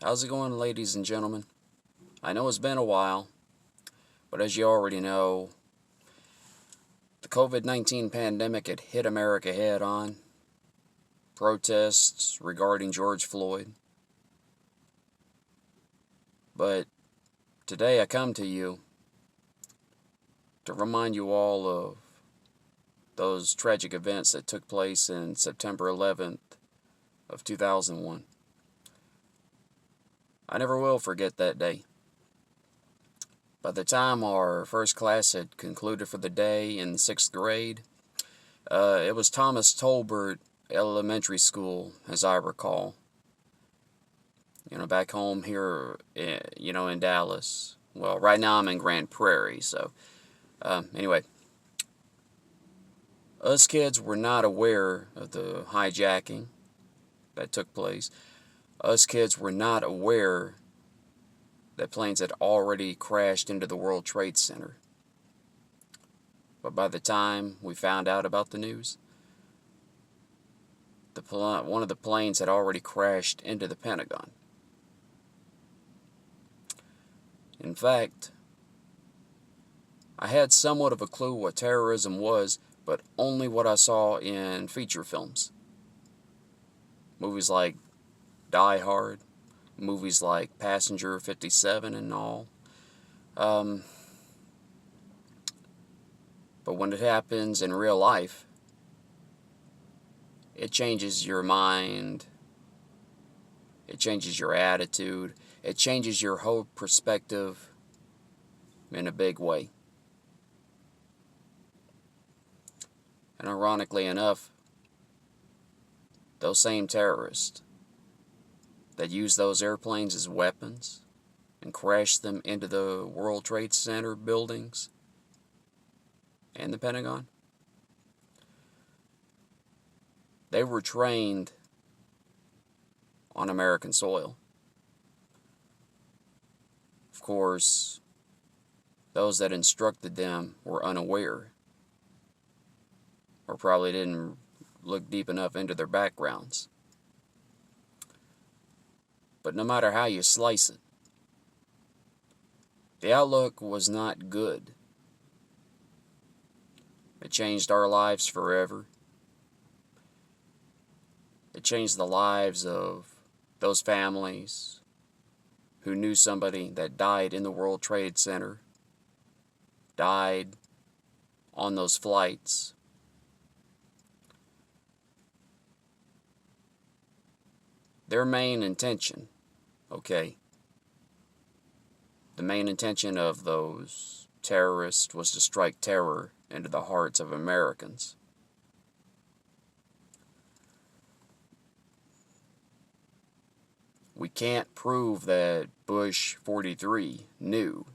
How's it going, ladies and gentlemen? I know it's been a while, but as you already know, the COVID-19 pandemic had hit America head on. Protests regarding George Floyd. But today I come to you to remind you all of those tragic events that took place in September 11th of 2001. I never will forget that day. By the time our first class had concluded for the day in 6th grade, it was Thomas Tolbert Elementary School, as I recall. Back home here, in Dallas. Well, right now I'm in Grand Prairie, so anyway. Us kids were not aware of the hijacking that took place. Us kids were not aware that planes had already crashed into the World Trade Center. But by the time we found out about the news, one of the planes had already crashed into the Pentagon. In fact, I had somewhat of a clue what terrorism was, but only what I saw in feature films. Movies like Die Hard, movies like Passenger 57 and all. But when it happens in real life, it changes your mind, it changes your attitude, it changes your whole perspective in a big way. And ironically enough, those same terrorists that used those airplanes as weapons and crashed them into the World Trade Center buildings and the Pentagon, they were trained on American soil. Of course, those that instructed them were unaware, or probably didn't look deep enough into their backgrounds. But no matter how you slice it, the outlook was not good. It changed our lives forever. It changed the lives of those families who knew somebody that died in the World Trade Center, died on those flights. Their main intention, the main intention of those terrorists was to strike terror into the hearts of Americans. We can't prove that Bush 43 knew.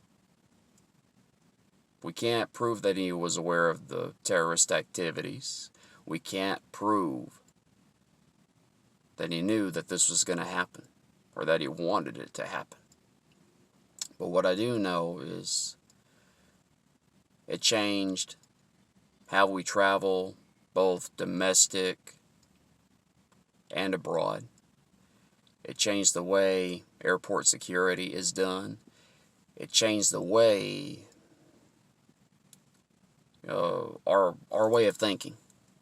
We can't prove that he was aware of the terrorist activities. We can't prove that he knew that this was going to happen, or that he wanted it to happen. But what I do know is it changed how we travel, both domestic and abroad. It changed the way airport security is done. It changed the way our way of thinking.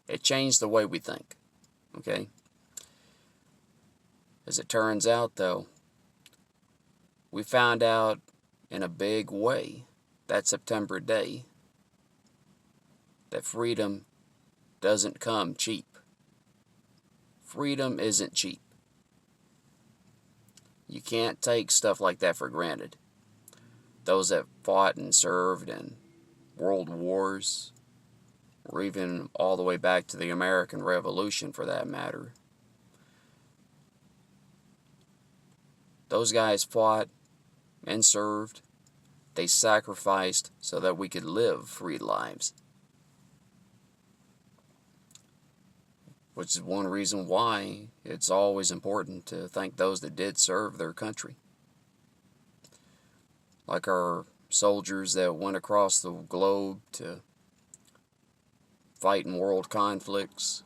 It changed the way we think. Okay? As it turns out, though, we found out in a big way that September day that freedom doesn't come cheap. Freedom isn't cheap. You can't take stuff like that for granted. Those that fought and served in world wars, or even all the way back to the American Revolution for that matter, those guys fought and served. They sacrificed so that we could live free lives. Which is one reason why it's always important to thank those that did serve their country. Like our soldiers that went across the globe to fight in world conflicts,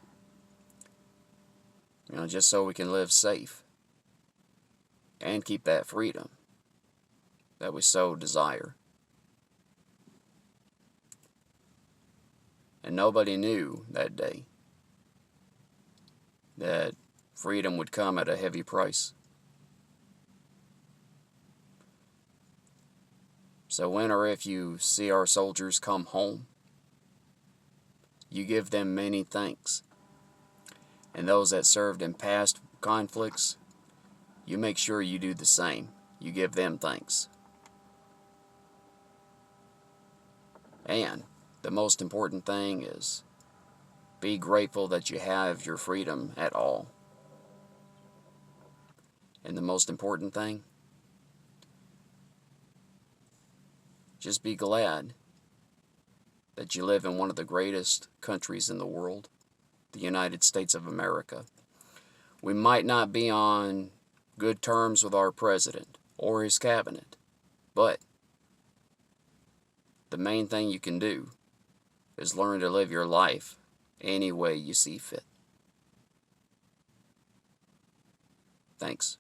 just so we can live safe. and keep that freedom that we so desire. And nobody knew that day that freedom would come at a heavy price. So when or if you see our soldiers come home, you give them many thanks. And those that served in past conflicts, you make sure you do the same. You give them thanks. And the most important thing is be grateful that you have your freedom at all. And the most important thing, just be glad that you live in one of the greatest countries in the world, the United States of America. We might not be on good terms with our president or his cabinet, but the main thing you can do is learn to live your life any way you see fit. Thanks.